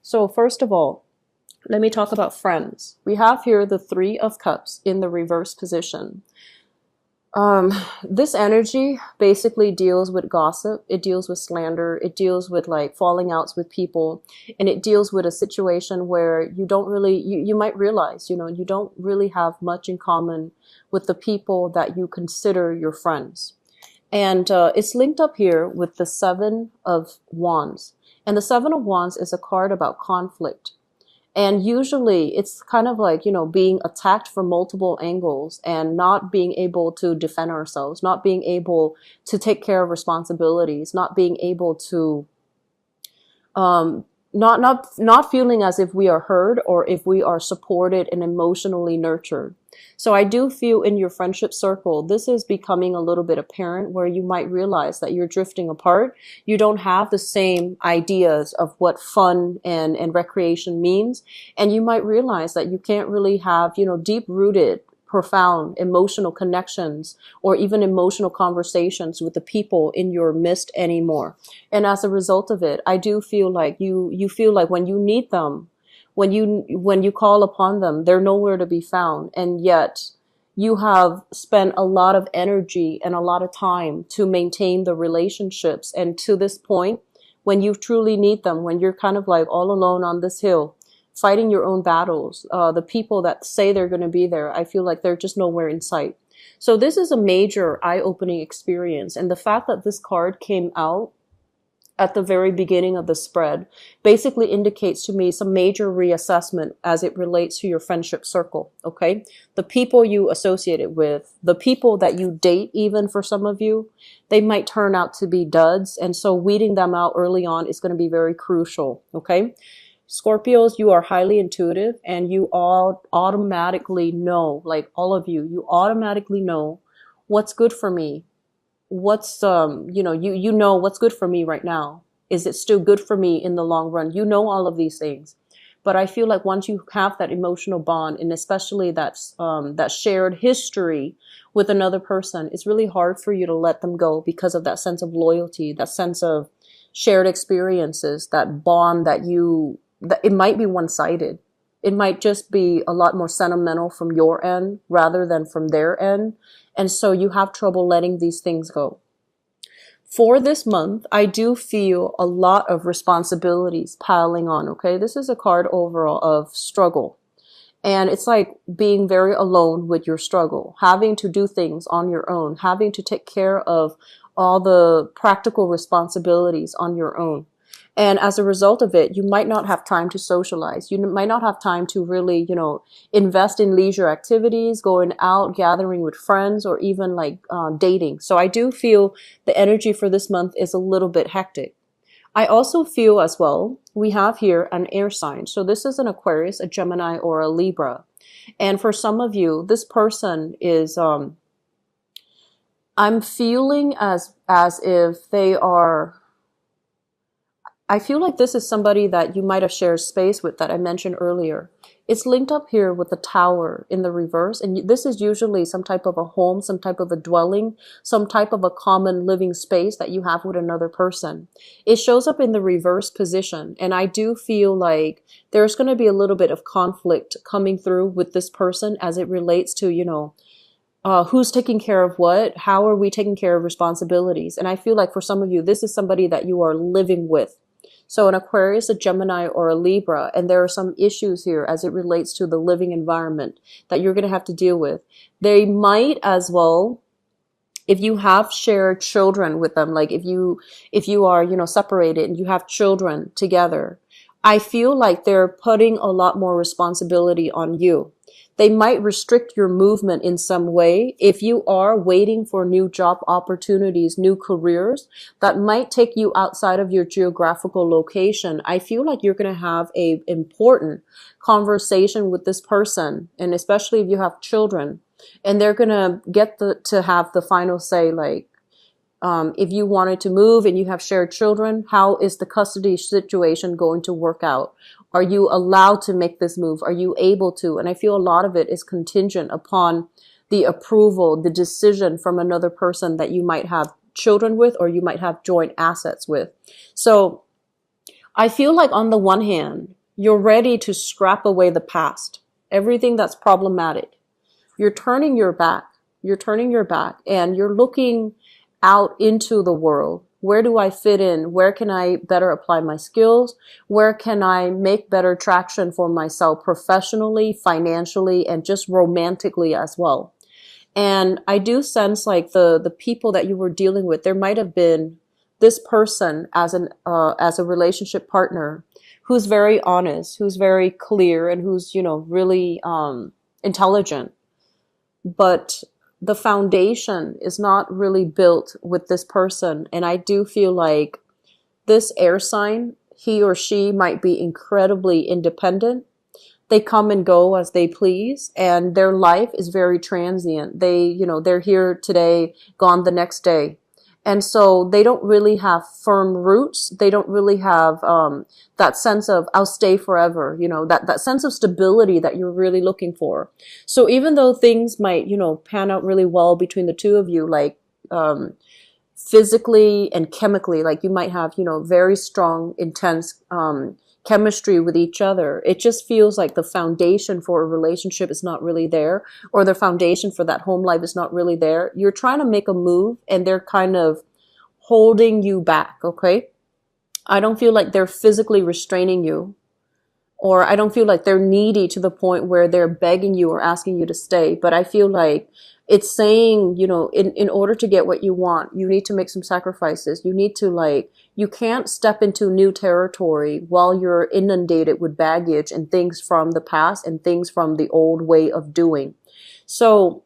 So first of all, let me talk about friends. We have here the Three of Cups in the reverse position. Um, this energy basically deals with gossip. It deals with slander. It deals with like falling outs with people. And it deals with a situation where you don't really, you might realize, you don't really have much in common with the people that you consider your friends. And it's linked up here with the Seven of Wands. And the Seven of Wands is a card about conflict. And usually it's kind of like, being attacked from multiple angles and not being able to defend ourselves, not being able to take care of responsibilities, not being able to not feeling as if we are heard or if we are supported and emotionally nurtured. So I do feel in your friendship circle, this is becoming a little bit apparent where you might realize that you're drifting apart. You don't have the same ideas of what fun and recreation means. And you might realize that you can't really have, deep rooted, profound emotional connections or even emotional conversations with the people in your midst anymore. And as a result of it, I do feel like you feel like when you need them, when you call upon them, they're nowhere to be found. And yet you have spent a lot of energy and a lot of time to maintain the relationships. And to this point, when you truly need them, when you're kind of like all alone on this hill, fighting your own battles, the people that say they're going to be there, I feel like they're just nowhere in sight. So this is a major eye-opening experience. And the fact that this card came out at the very beginning of the spread basically indicates to me some major reassessment as it relates to your friendship circle, okay? The people you associate it with, the people that you date, even for some of you, they might turn out to be duds. And so weeding them out early on is going to be very crucial, okay? Scorpios, you are highly intuitive and you all automatically know, like all of you automatically know what's good for me. What's, you know what's good for me right now. Is it still good for me in the long run? You know all of these things. But I feel like once you have that emotional bond and especially that shared history with another person, it's really hard for you to let them go because of that sense of loyalty, that sense of shared experiences, that bond that it might be one-sided. It might just be a lot more sentimental from your end rather than from their end. And so you have trouble letting these things go. For this month, I do feel a lot of responsibilities piling on, okay? This is a card overall of struggle. And it's like being very alone with your struggle, having to do things on your own, having to take care of all the practical responsibilities on your own. And as a result of it, you might not have time to socialize. You might not have time to really, invest in leisure activities, going out, gathering with friends, or even like dating. So I do feel the energy for this month is a little bit hectic. I also feel as well, we have here an air sign. So this is an Aquarius, a Gemini, or a Libra. And for some of you, this person is, I'm feeling as if they are, I feel like this is somebody that you might have shared space with that I mentioned earlier. It's linked up here with the Tower in the reverse. And this is usually some type of a home, some type of a dwelling, some type of a common living space that you have with another person. It shows up in the reverse position. And I do feel like there's going to be a little bit of conflict coming through with this person as it relates to, who's taking care of what? How are we taking care of responsibilities? And I feel like for some of you, this is somebody that you are living with. So an Aquarius, a Gemini, or a Libra, and there are some issues here as it relates to the living environment that you're going to have to deal with. They might as well, if you have shared children with them, like if you are, separated and you have children together, I feel like they're putting a lot more responsibility on you. They might restrict your movement in some way. If you are waiting for new job opportunities, new careers that might take you outside of your geographical location, I feel like you're going to have a important conversation with this person. And especially if you have children, and they're going to get to have the final say, like, if you wanted to move and you have shared children, how is the custody situation going to work out? Are you allowed to make this move? Are you able to? And I feel a lot of it is contingent upon the approval, the decision from another person that you might have children with or you might have joint assets with. So I feel like on the one hand, You're ready to scrap away the past, everything that's problematic. You're turning your back. You're turning your back and you're looking out into the world. Where do I fit in? Where can I better apply my skills? Where can I make better traction for myself professionally, financially, and just romantically as well? And I do sense like the people that you were dealing with, there might have been this person as a relationship partner who's very honest, who's very clear, and who's, really intelligent. But the foundation is not really built with this person. And I do feel like this air sign, he or she might be incredibly independent. They come and go as they please, and their life is very transient. They're here today, gone the next day. And so they don't really have firm roots. They don't really have that sense of I'll stay forever, that sense of stability that you're really looking for. So even though things might, pan out really well between the two of you, like physically and chemically, like you might have, very strong, intense chemistry with each other. It just feels like the foundation for a relationship is not really there, or the foundation for that home life is not really there. You're trying to make a move and they're kind of holding you back, okay? I don't feel like they're physically restraining you, or I don't feel like they're needy to the point where they're begging you or asking you to stay. But I feel like it's saying, in order to get what you want, you need to make some sacrifices. You need to you can't step into new territory while you're inundated with baggage and things from the past and things from the old way of doing. So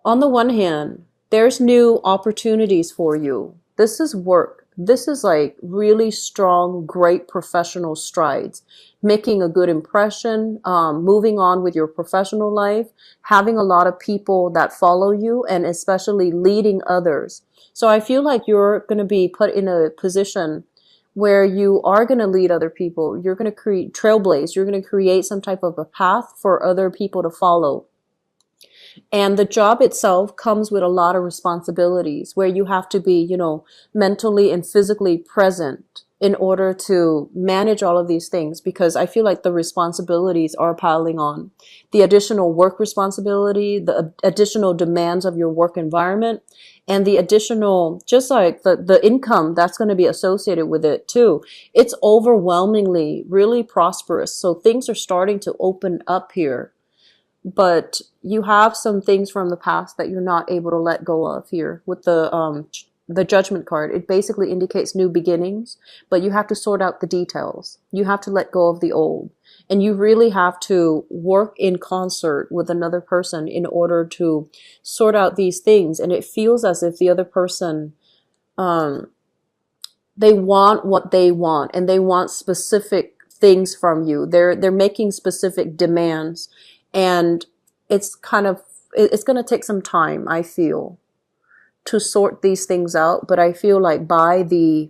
on the one hand, there's new opportunities for you. This is work. This is like really strong, great professional strides, making a good impression, moving on with your professional life, having a lot of people that follow you, and especially leading others. So I feel like you're going to be put in a position where you are going to lead other people. You're going to create trailblaze. You're going to create some type of a path for other people to follow. And the job itself comes with a lot of responsibilities where you have to be, mentally and physically present in order to manage all of these things, because I feel like the responsibilities are piling on. The additional work responsibility, the additional demands of your work environment, and the additional, just like the income that's going to be associated with it too. It's overwhelmingly really prosperous. So things are starting to open up here. But you have some things from the past that you're not able to let go of here with the Judgment card. It basically indicates new beginnings, but you have to sort out the details. You have to let go of the old, and you really have to work in concert with another person in order to sort out these things. And it feels as if the other person, they want what they want, and they want specific things from you. They're making specific demands. And it's going to take some time, I feel, to sort these things out. But I feel like by the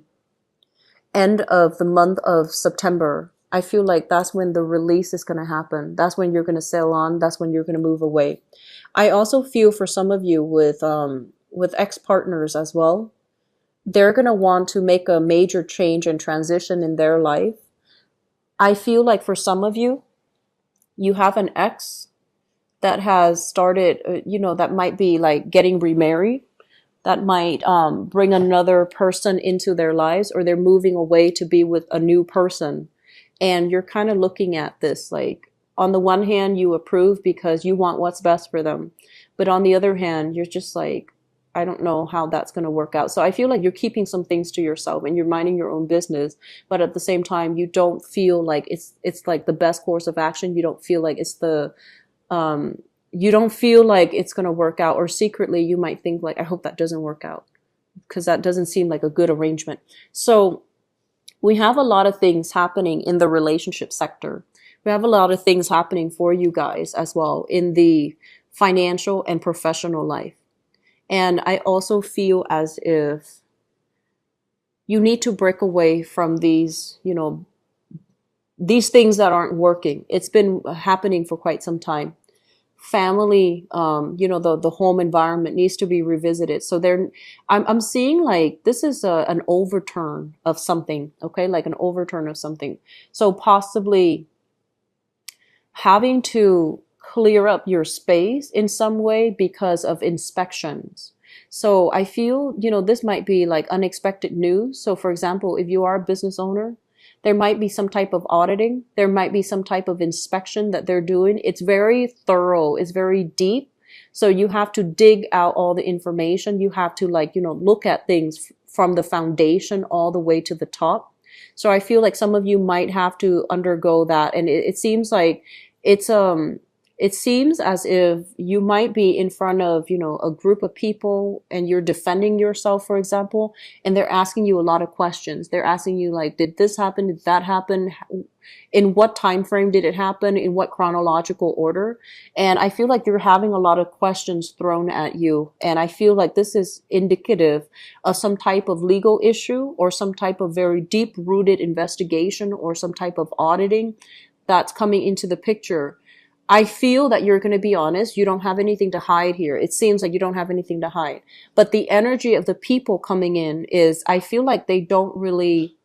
end of the month of September, I feel like that's when the release is going to happen. That's when you're going to sail on. That's when you're going to move away. I also feel for some of you with ex-partners as well, they're going to want to make a major change and transition in their life. I feel like for some of you, you have an ex that has started, that might be like getting remarried, that might bring another person into their lives, or they're moving away to be with a new person. And you're kind of looking at this like, on the one hand, you approve because you want what's best for them. But on the other hand, you're just like, I don't know how that's going to work out. So I feel like you're keeping some things to yourself and you're minding your own business. But at the same time, you don't feel like it's like the best course of action. You don't feel like you don't feel like it's going to work out. Or secretly, you might think like, I hope that doesn't work out, because that doesn't seem like a good arrangement. So we have a lot of things happening in the relationship sector. We have a lot of things happening for you guys as well in the financial and professional life. And I also feel as if you need to break away from these, these things that aren't working. It's been happening for quite some time. family, the home environment needs to be revisited. So I'm seeing like this is an overturn of something, okay, like an overturn of something. So possibly having to clear up your space in some way because of inspections. So I feel, this might be like unexpected news. So for example, if you are a business owner, there might be some type of auditing. There might be some type of inspection that they're doing. It's very thorough. It's very deep. So you have to dig out all the information. You have to look at things from the foundation all the way to the top. So I feel like some of you might have to undergo that. And it seems like it's, it seems as if you might be in front of, a group of people and you're defending yourself, for example, and they're asking you a lot of questions. They're asking you like, did this happen? Did that happen? In what time frame did it happen? In what chronological order? And I feel like you're having a lot of questions thrown at you. And I feel like this is indicative of some type of legal issue or some type of very deep rooted investigation or some type of auditing that's coming into the picture. I feel that you're going to be honest. You don't have anything to hide here. It seems like you don't have anything to hide. But the energy of the people coming in is, I feel like they don't really,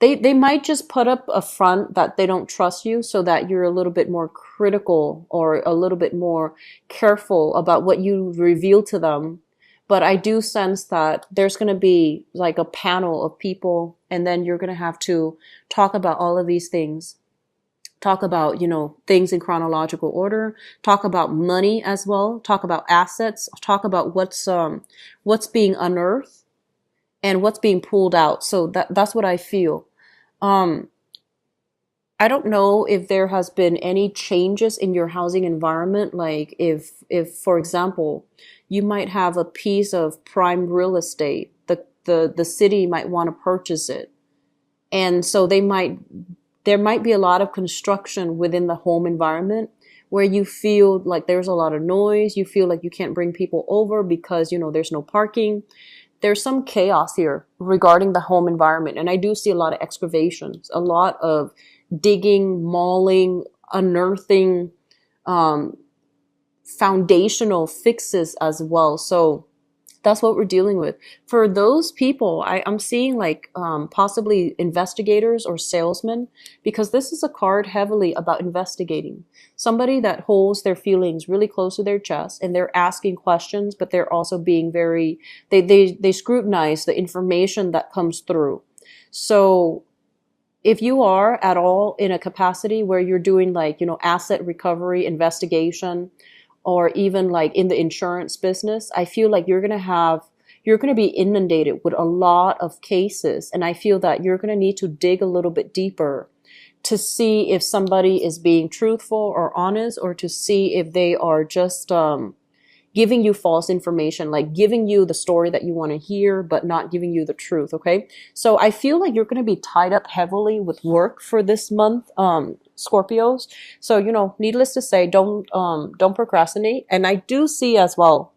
they might just put up a front that they don't trust you so that you're a little bit more critical or a little bit more careful about what you reveal to them. But I do sense that there's going to be like a panel of people, and then you're going to have to talk about all of these things. Talk about, things in chronological order, talk about money as well, talk about assets, talk about what's being unearthed and what's being pulled out. So that's what I feel. I don't know if there has been any changes in your housing environment. Like if, for example, you might have a piece of prime real estate, the city might want to purchase it. And so there might be a lot of construction within the home environment where you feel like there's a lot of noise. You feel like you can't bring people over because, there's no parking. There's some chaos here regarding the home environment. And I do see a lot of excavations, a lot of digging, mauling, unearthing, foundational fixes as well. So that's what we're dealing with. For those people, I'm seeing like possibly investigators or salesmen, because this is a card heavily about investigating. Somebody that holds their feelings really close to their chest and they're asking questions, but they're also being very, they scrutinize the information that comes through. So if you are at all in a capacity where you're doing like, asset recovery, investigation, or even like in the insurance business, I feel like you're going to be inundated with a lot of cases. And I feel that you're going to need to dig a little bit deeper to see if somebody is being truthful or honest, or to see if they are just giving you false information, like giving you the story that you want to hear, but not giving you the truth. Okay. So I feel like you're going to be tied up heavily with work for this month, Scorpios. So, needless to say, don't procrastinate. And I do see as well,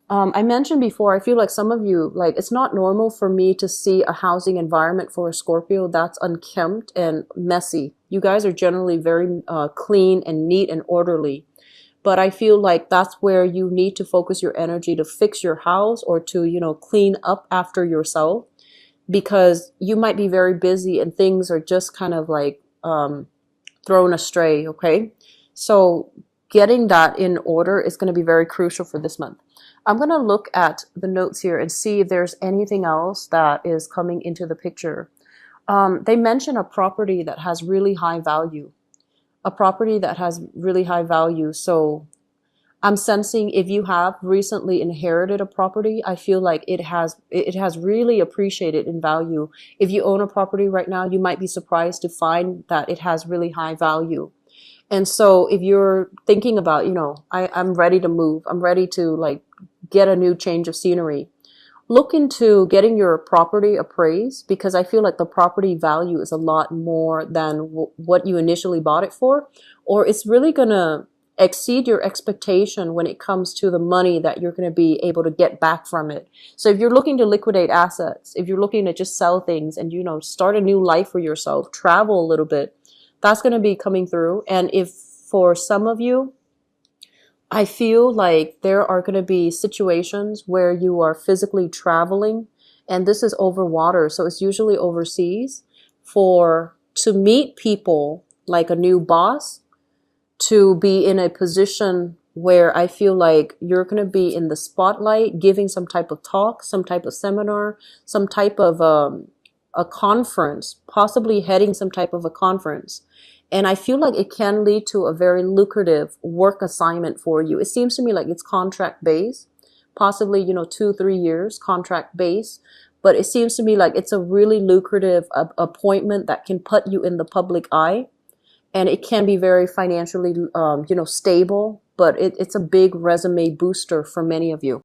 I mentioned before, I feel like some of you, like, it's not normal for me to see a housing environment for a Scorpio that's unkempt and messy. You guys are generally very clean and neat and orderly. But I feel like that's where you need to focus your energy to fix your house or to, clean up after yourself, because you might be very busy and things are just kind of like thrown astray. Okay. So getting that in order is going to be very crucial for this month. I'm going to look at the notes here and see if there's anything else that is coming into the picture. They mention a property that has really high value. A property that has really high value. So I'm sensing if you have recently inherited a property, I feel like it has really appreciated in value. If you own a property right now, you might be surprised to find that it has really high value. And so if you're thinking about, I'm ready to move, I'm ready to like get a new change of scenery, look into getting your property appraised, because I feel like the property value is a lot more than what you initially bought it for, or it's really going to exceed your expectation when it comes to the money that you're going to be able to get back from it. So if you're looking to liquidate assets, if you're looking to just sell things and, start a new life for yourself, travel a little bit, that's going to be coming through. And if for some of you, I feel like there are going to be situations where you are physically traveling, and this is over water, so it's usually overseas, for to meet people like a new boss, to be in a position where I feel like you're going to be in the spotlight, giving some type of talk, some type of seminar, some type of a conference, possibly heading some type of a conference. And I feel like it can lead to a very lucrative work assignment for you. It seems to me like it's contract based, possibly, 2, 3 years contract based. But it seems to me like it's a really lucrative appointment that can put you in the public eye, and it can be very financially, stable, but it's a big resume booster for many of you.